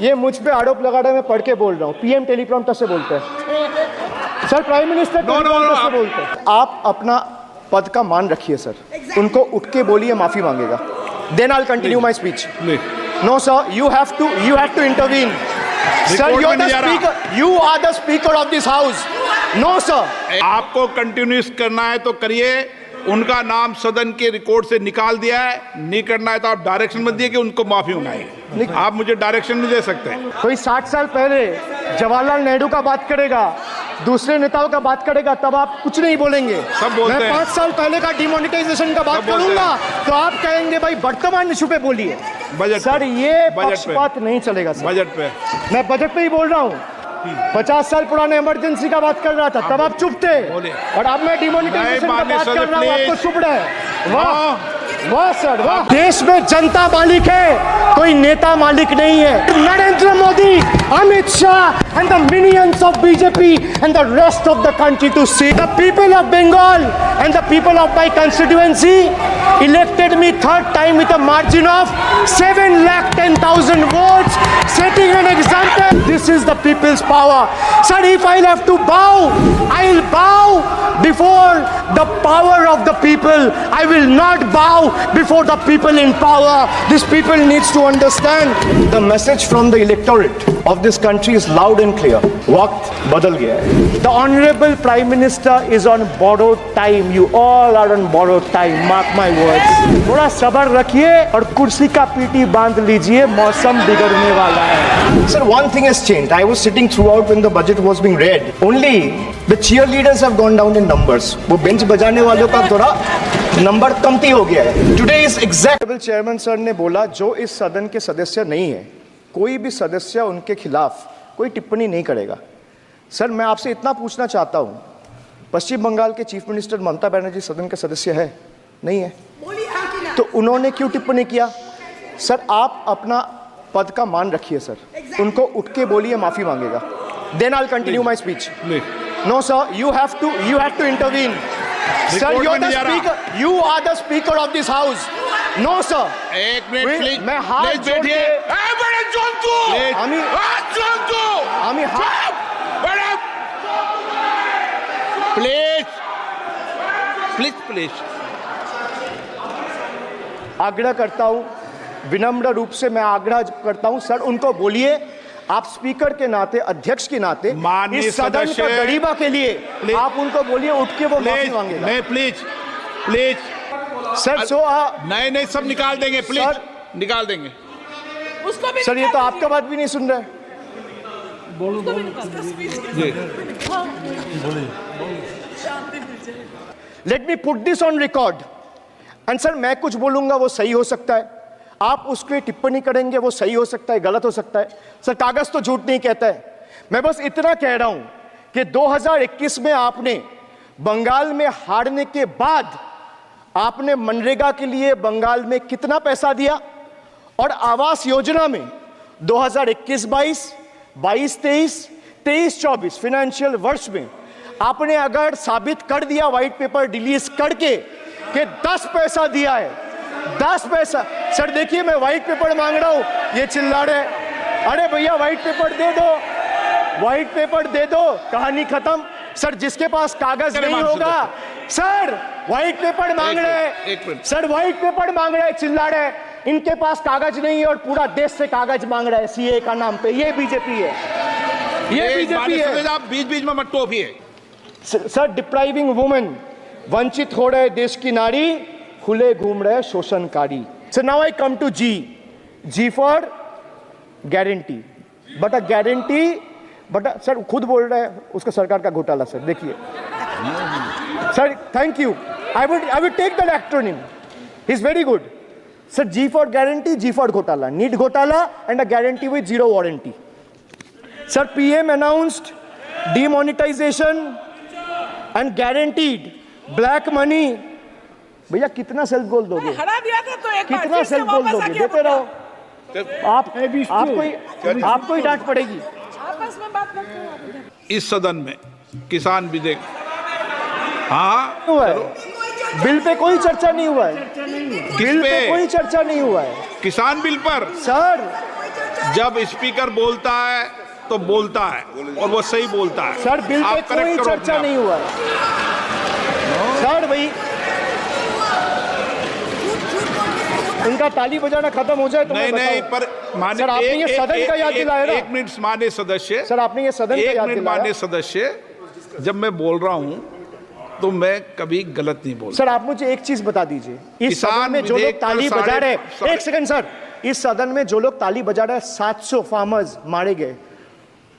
ये मुझ पे आरोप लगा रहा है, मैं पढ़ के बोल रहा हूँ। पीएम टेलीप्रॉम्प्टर से बोलते हैं सर, प्राइम मिनिस्टर टेलीप्रॉम्प्टर से बोलते हैं। आप अपना पद का मान रखिए सर, उनको उठ के बोलिए माफी मांगेगा, then I will continue my speech. No sir, you have to intervene sir, you are the speaker of this house. No sir, आपको कंटिन्यूस करना है तो करिए, उनका नाम सदन के रिकॉर्ड से निकाल दिया है, नहीं करना है तो आप डायरेक्शन मत दिए कि उनको माफी मंगाइए। आप मुझे डायरेक्शन नहीं दे सकते। कोई 60 साल पहले जवाहरलाल नेहरू का बात करेगा, दूसरे नेताओं का बात करेगा, तब आप कुछ नहीं बोलेंगे। सब बोलते मैं हैं। 5 साल पहले का डिमोनेटाइजेशन का बात करूंगा तो आप कहेंगे भाई वर्तमान इशू पे बोलिए। बजट सर पे। ये बजट पक्षपात नहीं चलेगा सर। बजट पे मैं बजट पे ही बोल रहा हूँ। 50 साल पुराने इमरजेंसी का बात कर रहा था, तब आप चुप थे, और अब मैं डिमोनेटाइजेशन का बात कर रहा हूँ, आपको चुप रहे। वाह वाह सर वाह। देश में जनता मालिक है, कोई नेता मालिक नहीं है। Narendra Modi, Amit Shah and the minions of BJP and the rest of the country to see. The people of Bengal and the people of my constituency elected me third time with a margin of 7,10,000 votes, setting an example. This is the people's power. Sir, if I'll have to bow, I'll bow before the power of the people. I will not bow before the people in power. These people needs to understand. The message from the electorate of this country is loud and clear. वक्त बदल गया है. The honorable Prime Minister is on borrowed time. You all are on borrowed time. Mark my words. थोड़ा सब्र रखिए और कुर्सी का पीटी बांध लीजिए, मौसम बिगड़ने वाला है. Sir, one thing has changed. I was sitting throughout when the budget was being read. Only the cheerleaders have gone down in numbers. वो बेंच बजाने वालों का थोड़ा नंबर कमती हो गया है. Today is exact. Chairman sir ने बोला जो इस सदन के सदस्य नहीं है, कोई भी सदस्य उनके खिलाफ कोई टिप्पणी नहीं करेगा. सर, मैं आपसे इतना पूछना चाहता हूं, पश्चिम बंगाल के चीफ मिनिस्टर ममता बनर्जी सदन के सदस्य है? नहीं है, तो उन्होंने क्यों टिप्पणी किया? सर, आप अपना पद का मान रखिए सर, उनको उठ के बोलिए माफी मांगेगा, then I will continue my speech. No sir, you have to intervene sir, you are the speaker of this house. No sir, एक मिनट प्लीज, मैं हाथ जोड़ के प्लीज आग्रह करता हूं, विनम्र रूप से मैं आग्रह करता हूं सर, उनको बोलिए आप स्पीकर के नाते, अध्यक्ष के नाते, इस सदन का गरिमा के लिए आप उनको बोलिए उठ के वो माफी मांगेगा. नहीं, प्लीज सर, नहीं सब निकाल देंगे, प्लीज निकाल देंगे. सर, ये तो आपका बात भी नहीं सुन रहे. Let me put this on record. And sir, मैं कुछ बोलूंगा वो सही हो सकता है, आप उस पर टिप्पणी करेंगे वो सही हो सकता है, गलत हो सकता है. सर, कागज तो झूठ नहीं कहता है. मैं बस इतना कह रहा हूं कि 2021 में आपने बंगाल में हारने के बाद आपने मनरेगा के लिए बंगाल में कितना पैसा दिया, और आवास योजना में 2021-22, 22-23, 23-24 फाइनेंशियल वर्ष में आपने अगर साबित कर दिया व्हाइट पेपर रिलीज करके कि 10 पैसा दिया है, 10 पैसा. सर देखिए, मैं व्हाइट पेपर मांग रहा हूं, ये चिल्ला रहे, अरे भैया व्हाइट पेपर दे दो, व्हाइट पेपर दे दो, कहानी खत्म. सर, जिसके पास कागज नहीं होगा, सर व्हाइट पेपर मांग रहे, सर व्हाइट पेपर मांग रहे, चिल्ला रहे, इनके पास कागज नहीं है और पूरा देश से कागज मांग रहा है सीए का नाम पे. ये बीजेपी है, ये बीजेपी है. आप बीच में मत टोकिए. सर, डिप्राइविंग वुमेन, वंचित हो रहे देश की नारी, खुले घूम रहे शोषणकारी. Sir, now I come to G for guarantee. But a guarantee, but sir खुद बोल रहे हैं उसका सरकार का घोटाला. सर देखिए sir, thank you, I would take that acronym, he is very good. Sir, G for guarantee, G for घोटाला, नीट घोटाला and a guarantee with zero warranty. Sir, PM announced demonetisation and guaranteed black money. भैया कितना self goal दोगे, कितना self goal दोगे, देते रहो. आपको ही डांट पड़ेगी. इस सदन में किसान विधेयक, हाँ हुआ है, बिल पे कोई चर्चा नहीं हुआ है, बिल पे कोई चर्चा नहीं हुआ है. किसान बिल पर सर, जब स्पीकर बोलता है तो बोलता है और वो सही बोलता है। सर बिल पे आप कोई correct करो चर्चा अपने नहीं हुआ है। सर भाई इनका ताली बजाना खत्म हो जाए तो नहीं मैं नहीं, बताऊं। पर माननीय सर आपने ये सदन का याद दिलाया ना। एक मिनट माननीय सदस्य, सर आपने ये सदन का एक याद मिनट दिलाया। माननीय सदस्य, जब मैं बोल रहा हूं तो मैं कभी गलत नहीं बोलता। सर आप मुझे एक चीज बता दीजिए, इस किसान सदन में जो लोग विधेयक पर ताली बजा रहे साढ़े- एक सेकंड सर, इस सदन में जो लोग ताली बजा रहे 700 फार्मर्स मारे गए,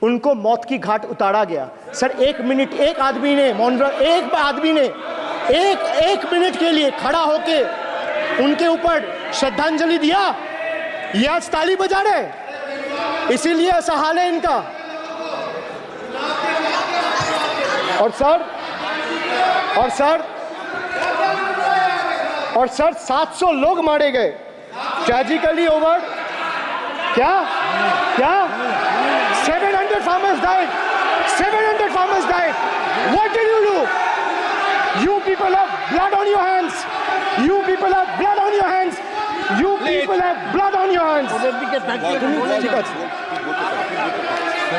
उनको मौत की घाट उतारा गया। सर एक मिनट, एक आदमी ने एक आदमी ने एक मिनट के लिए खड़ा होके उनके ऊपर श्रद्धांजलि दिया। ये आज ताली बजा रहे, इसीलिए ऐसा हाल है इनका। और सर 700 लोग मारे गए, ट्रेजिकली ओवर। क्या 700 farmers died. 700 farmers died. What did you do? You people have blood on your hands. You people have blood on your hands. You people have blood on your hands.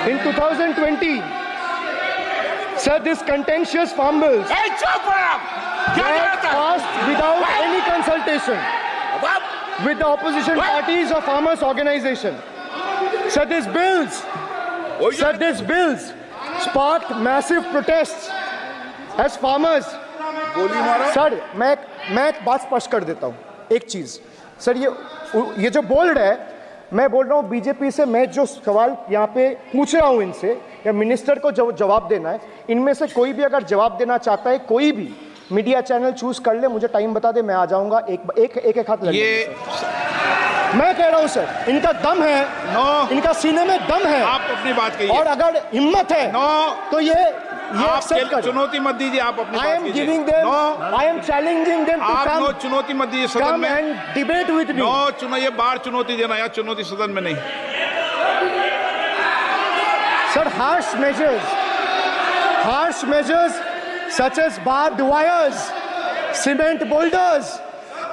In 2020, sir, this contentious farm bills were passed without any consultation with the opposition parties or farmers' organization. Sir, these bills sparked massive protests as farmers. Sir मैं एक बात स्पष्ट कर देता हूँ, एक चीज sir, ये जो बोल रहा है, मैं बोल रहा हूँ बीजेपी से, मैं जो सवाल यहाँ पे पूछ रहा हूँ इनसे, या मिनिस्टर को जवाब देना है, इनमें से कोई भी अगर जवाब देना चाहता है, कोई भी मीडिया चैनल चूज कर ले, मुझे टाइम बता दे, मैं आ जाऊंगा। एक हाथ लगे। मैं कह रहा हूं सर, इनका दम है, इनका सीने में दम है। आप अपनी बात कहिए, और अगर हिम्मत है तो ये एक्सेप्ट कर। चुनौती मत दीजिए, आप अपनी I am giving them, I am challenging them to come. चुनौती मत दीजिए सदन में, एंड डिबेट विद मी। ये बार चुनौती देना, या चुनौती सदन में नहीं। Sir harsh measures such as barbed wires, cement boulders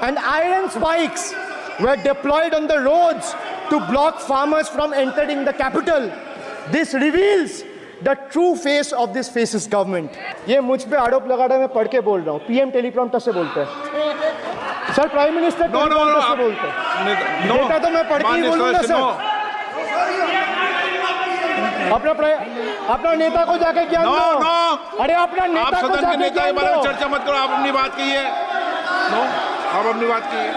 and iron spikes were deployed on the roads to block farmers from entering the capital. This reveals the true face of this fascist government. ये मुझ पे आरोप लगा रहा है, मैं पढ़ के बोल रहा हूँ, पीएम टेलीप्रॉम्प्टर से बोलते हैं सर, प्राइम मिनिस्टर टेलीप्रॉम्प्टर से बोलते हैं। डेटा तो मैं पढ़ के ही बोलूंगा सर। अपना नेता को जाके ज्ञान दो। अरे अपना नेता को जाके ज्ञान दो। चर्चा मत करो, आप अपनी बात कहिए। आप अपनी बात कीजिए।